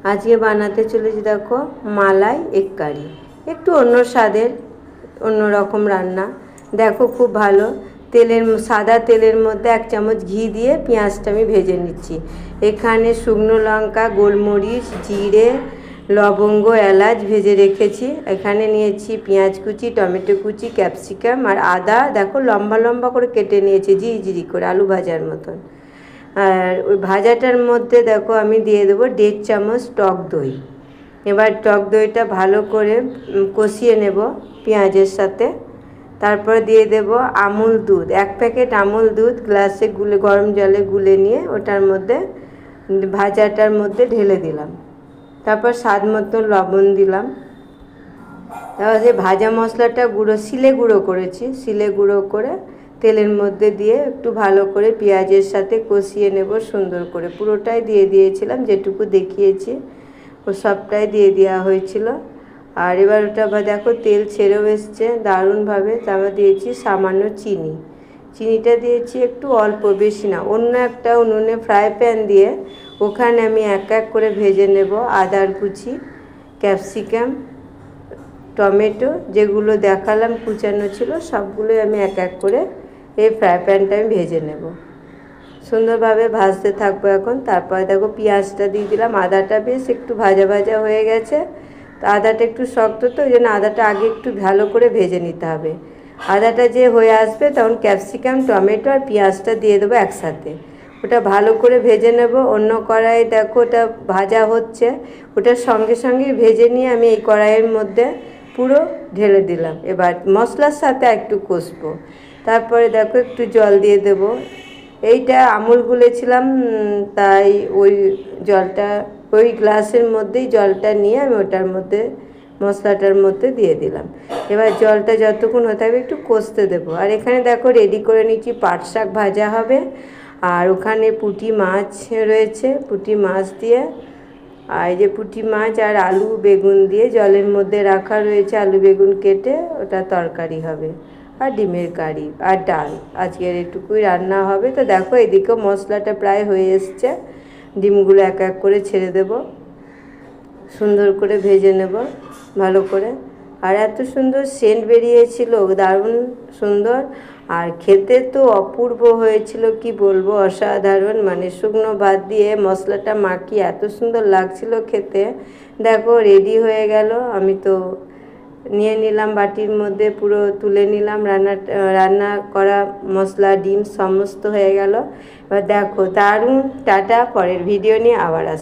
আজকে বানাতে চলেছি দেখো মালাই এগ কারি, একটু অন্য স্বাদের, অন্য রকম রান্না। দেখো খুব ভালো সাদা তেলের মধ্যে 1 চামচ ঘি দিয়ে পেঁয়াজটা আমি ভেজে নিচ্ছি। এখানে শুকনো লঙ্কা, গোলমরিচ, জিরে, লবঙ্গ, এলাচ ভেজে রেখেছি। এখানে নিয়েছি পেঁয়াজ কুচি, টমেটো কুচি, ক্যাপসিকাম আর আদা দেখো লম্বা লম্বা করে কেটে নিয়েছি ঝিরিঝিরি করে, আলু ভাজার মতন। আর ওই ভাজাটার মধ্যে দেখো আমি দিয়ে দেবো 1.5 চামচ টক দই। এবার টক দইটা ভালো করে কষিয়ে নেব পেঁয়াজের সাথে। তারপরে দিয়ে দেব আমুল দুধ, 1 প্যাকেট আমুল দুধ গ্লাসে গুলে, গরম জলে গুলে নিয়ে ওটার মধ্যে ভাজাটার মধ্যে ঢেলে দিলাম। তারপর স্বাদ মতো লবণ দিলাম। তারপর যে ভাজা মশলাটা শিলে গুঁড়ো করেছি, শিলে গুঁড়ো করে তেলের মধ্যে দিয়ে একটু ভালো করে পেঁয়াজের সাথে কষিয়ে নেব সুন্দর করে। পুরোটাই দিয়ে দিয়েছিলাম, যেটুকু দেখিয়েছি ও সবটাই দিয়ে দেওয়া হয়েছিল। আর এবার ওটা দেখো তেল ছেড়েও এসছে দারুণভাবে। তারপর দিয়েছি সামান্য চিনি, চিনিটা দিয়েছি একটু অল্প, বেশি না। অন্য একটা উনুনে ফ্রাই প্যান দিয়ে ওখানে আমি এক এক করে ভেজে নেব আদার কুচি, ক্যাপসিকাম, টমেটো যেগুলো দেখালাম কুচানো ছিল সবগুলোই আমি এক এক করে এই ফ্রাই প্যানটা আমি ভেজে নেব। সুন্দরভাবে ভাজতে থাকবো এখন। তারপরে দেখো পেঁয়াজটা দিয়ে দিলাম, আদাটা বেশ একটু ভাজা ভাজা হয়ে গেছে। তো আদাটা একটু শক্ত, তো ওই জন্য আদাটা আগে একটু ভালো করে ভেজে নিতে হবে। আদাটা যে হয়ে আসবে তখন ক্যাপসিকাম, টমেটো আর পেঁয়াজটা দিয়ে দেবো একসাথে। ওটা ভালো করে ভেজে নেব। অন্য কড়াই দেখো ওটা ভাজা হচ্ছে, ওটার সঙ্গে সঙ্গে ভেজে নিয়ে আমি এই কড়াইয়ের মধ্যে পুরো ঢেলে দিলাম। এবার মশলার সাথে একটু কষবো। তারপরে দেখো একটু জল দিয়ে দেবো। এইটা আমুল গুলেছিলাম, তাই ওই জলটা ওই গ্লাসের মধ্যেই জলটা নিয়ে আমি ওটার মধ্যে মশলাটার মধ্যে দিয়ে দিলাম। এবার জলটা যতক্ষণ হতে হবে একটু কষতে দেবো। আর এখানে দেখো রেডি করে নিচ্ছি পাট শাক ভাজা হবে, আর ওখানে পুঁটি মাছ রয়েছে, পুঁটি মাছ দিয়ে, আর এই যে পুঁটি মাছ আর আলু বেগুন দিয়ে জলের মধ্যে রাখা রয়েছে, আলু বেগুন কেটে ওটা তরকারি হবে, আর ডিমের কারি আর ডাল। আজকের এটুকুই রান্না হবে। তো দেখো এদিকেও মশলাটা প্রায় হয়ে এসছে, ডিমগুলো এক এক করে ছেড়ে দেব, সুন্দর করে ভেজে নেব ভালো করে। আর এত সুন্দর সেন্ট বেরিয়েছিল, দারুণ সুন্দর। আর খেতে তো অপূর্ব হয়েছিল, কি বলবো, অসাধারণ। মানে শুকনো ভাত দিয়ে মশলাটা মাখিয়ে এত সুন্দর লাগছিল খেতে। দেখো রেডি হয়ে গেল। আমি তো নিয়ে নিলাম বাটির মধ্যে, পুরো তুলে নিলাম। রান্না করা মশলা, ডিম সমস্ত হয়ে গেল। এবার দেখো দারুণ। টাটা, পরের ভিডিও নিয়ে আবার আসবো।